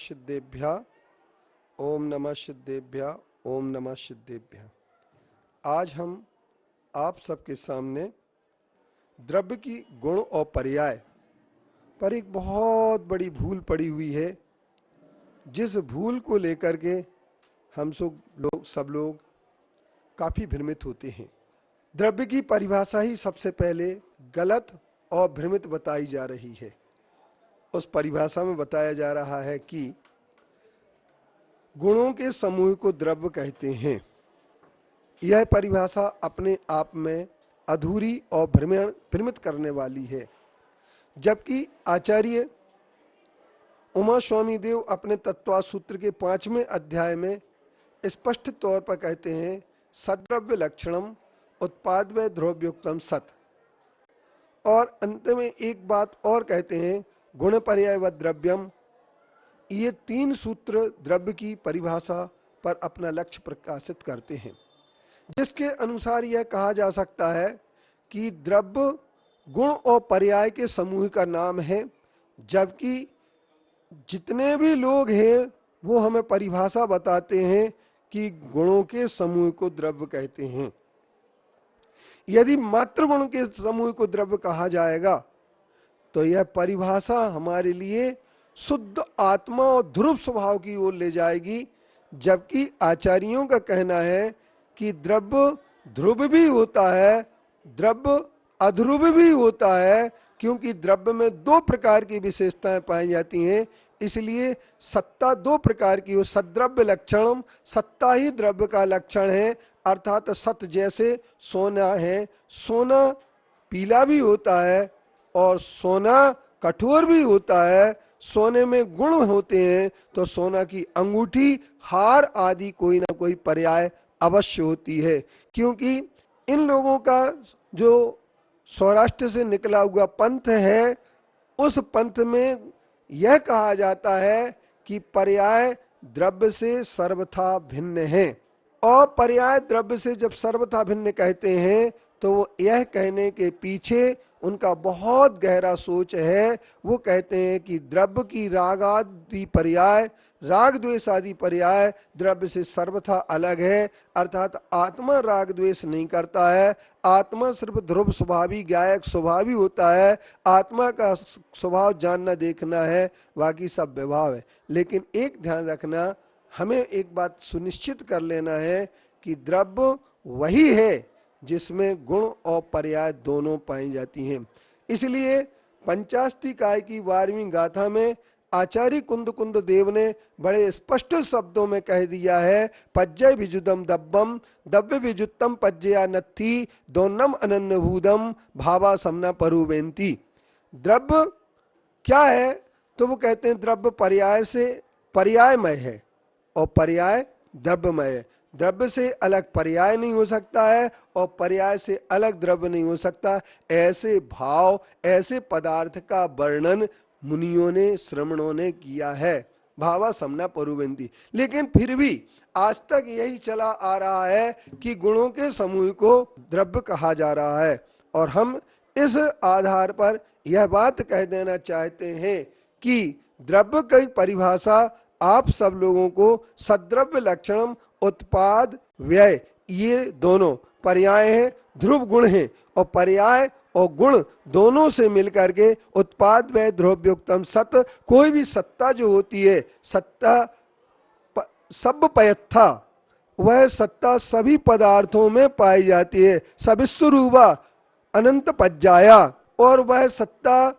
सिद्धेभ्यः। ओम नमः सिद्धेभ्यः। ओम नमः सिद्धेभ्यः। आज हम आप सबके सामने द्रव्य की गुण और पर्याय पर एक बहुत बड़ी भूल पड़ी हुई है, जिस भूल को लेकर के हम सब लोग काफ़ी भ्रमित होते हैं। द्रव्य की परिभाषा ही सबसे पहले गलत और भ्रमित बताई जा रही है। उस परिभाषा में बताया जा रहा है कि गुणों के समूह को द्रव्य कहते हैं। यह परिभाषा अपने आप में अधूरी और भ्रमित करने वाली है, जबकि आचार्य उमा स्वामी देव अपने तत्वा सूत्र के 5वें अध्याय में स्पष्ट तौर पर कहते हैं, सद्रव्य लक्षणम उत्पाद व द्रव्योक्तम सत। और अंत में एक बात और कहते हैं, गुण पर्याय व द्रव्यम। ये 3 सूत्र द्रव्य की परिभाषा पर अपना लक्ष्य प्रकाशित करते हैं, जिसके अनुसार यह कहा जा सकता है कि द्रव्य गुण और पर्याय के समूह का नाम है। जबकि जितने भी लोग हैं वो हमें परिभाषा बताते हैं कि गुणों के समूह को द्रव्य कहते हैं। यदि मात्र गुण के समूह को द्रव्य कहा जाएगा तो यह परिभाषा हमारे लिए शुद्ध आत्मा और ध्रुव स्वभाव की ओर ले जाएगी, जबकि आचार्यों का कहना है कि द्रव्य ध्रुव भी होता है, द्रव्य अध्रुव भी होता है, क्योंकि द्रव्य में 2 प्रकार की विशेषताएं पाई जाती हैं। इसलिए सत्ता 2 प्रकार की हो। सद्रव्य लक्षणम, सत्ता ही द्रव्य का लक्षण है, अर्थात सत जैसे सोना है, सोना पीला भी होता है और सोना कठोर भी होता है। सोने में गुण होते हैं तो सोना की अंगूठी, हार आदि कोई ना कोई पर्याय अवश्य होती है, क्योंकि इन लोगों का जो सौराष्ट्र से निकला हुआ पंथ है, उस पंथ में यह कहा जाता है कि पर्याय द्रव्य से सर्वथा भिन्न है। और पर्याय द्रव्य से जब सर्वथा भिन्न कहते हैं तो वो यह कहने के पीछे उनका बहुत गहरा सोच है। वो कहते हैं कि द्रव्य की राग आदि पर्याय, राग द्वेष आदि पर्याय द्रव्य से सर्वथा अलग है, अर्थात आत्मा राग द्वेष नहीं करता है। आत्मा सिर्फ ध्रुव स्वभावी गायक स्वभावी होता है। आत्मा का स्वभाव जानना देखना है, बाकी सब विभाव है। लेकिन एक ध्यान रखना, हमें एक बात सुनिश्चित कर लेना है कि द्रव्य वही है जिसमें गुण और पर्याय दोनों पाई जाती हैं। इसलिए पंचास्ति काय की 12वीं गाथा में आचार्य कुंद देव ने बड़े स्पष्ट शब्दों में कह दिया है, पज्जय विजुदम दब्बम दव्य विजुत्तम पज्जया नत्थी दोनम अनन्यभूदम भावा समना परुवेंती। द्रव्य क्या है? तो वो कहते हैं द्रव्य पर्याय से पर्यायमय है और पर्याय द्रव्यमय है। द्रव्य से अलग पर्याय नहीं हो सकता है और पर्याय से अलग द्रव्य नहीं हो सकता। ऐसे भाव, ऐसे पदार्थ का वर्णन मुनियों ने, श्रमणों ने किया है, भावा समना परुवेंती। लेकिन फिर भी आज तक यही चला आ रहा है कि गुणों के समूह को द्रव्य कहा जा रहा है। और हम इस आधार पर यह बात कह देना चाहते हैं कि द्रव्य की परिभाषा आप सब लोगों को सद्रव्य लक्षणम उत्पाद व्यय, ये दोनों पर्याय हैं, ध्रुव गुण हैं, और पर्याय और गुण दोनों से मिलकर के उत्पाद व्यय द्रव्योक्तम सत। कोई भी सत्ता जो होती है, सत्ता सब पयत्था, वह सत्ता सभी पदार्थों में पाई जाती है। सविस्वरूपा अनंत पज्जाया, और वह सत्ता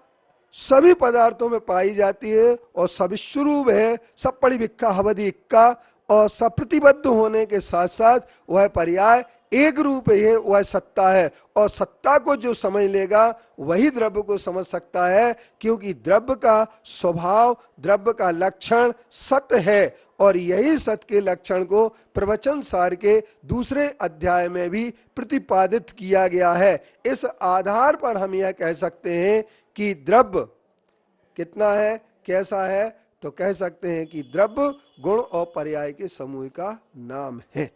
सभी पदार्थों में पाई जाती है और सविस्वरूप है, सब परिविक्खा हवदि इक्का, और सप्रतिबद्ध होने के साथ साथ वह पर्याय एक रूप है, वह सत्ता है। और सत्ता को जो समझ लेगा वही द्रव्य को समझ सकता है, क्योंकि द्रव्य का स्वभाव, द्रव्य का लक्षण सत्य है। और यही सत्य के लक्षण को प्रवचन सार के 2 अध्याय में भी प्रतिपादित किया गया है। इस आधार पर हम यह कह सकते हैं कि द्रव्य कितना है, कैसा है, तो कह सकते हैं कि द्रव्य गुण और पर्याय के समूह का नाम है।